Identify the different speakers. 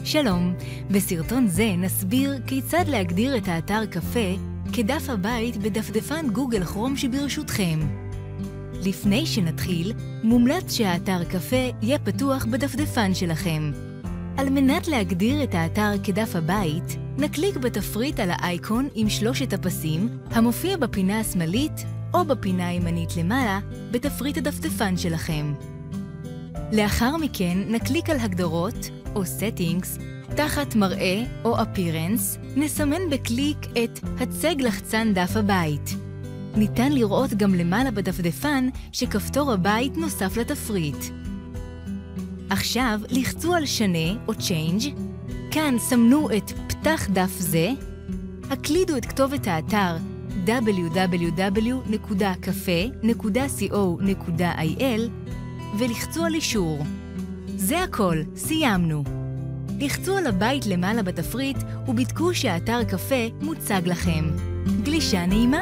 Speaker 1: שלום, בסרטון זה נסביר כיצד להגדיר את האתר קפה כדף הבית בדפדפן גוגל כרום שברשותכם. לפני שנתחיל, מומלץ שהאתר קפה יהיה פתוח בדפדפן שלכם. על מנת להגדיר את האתר כדף הבית, נקליק בתפריט על האייקון עם שלושת הפסים המופיע בפינה השמאלית או בפינה הימנית למעלה בתפריט הדפדפן שלכם. לאחר מכן נקליק על הגדרות או Settings, תחת מראה או Appearance, נסמן בקליק את הצג לחצן דף הבית. ניתן לראות גם למעלה בדפדפן שכפתור הבית נוסף לתפריט. עכשיו לחצו על שנה או Change, כאן סמנו את פתח דף זה, הקלידו את כתובת האתר www.cafe.co.il ולחצו על אישור. זה הכל, סיימנו. לחצו על הבית למעלה בתפריט ובדקו שהאתר קפה מוצג לכם. גלישה נעימה.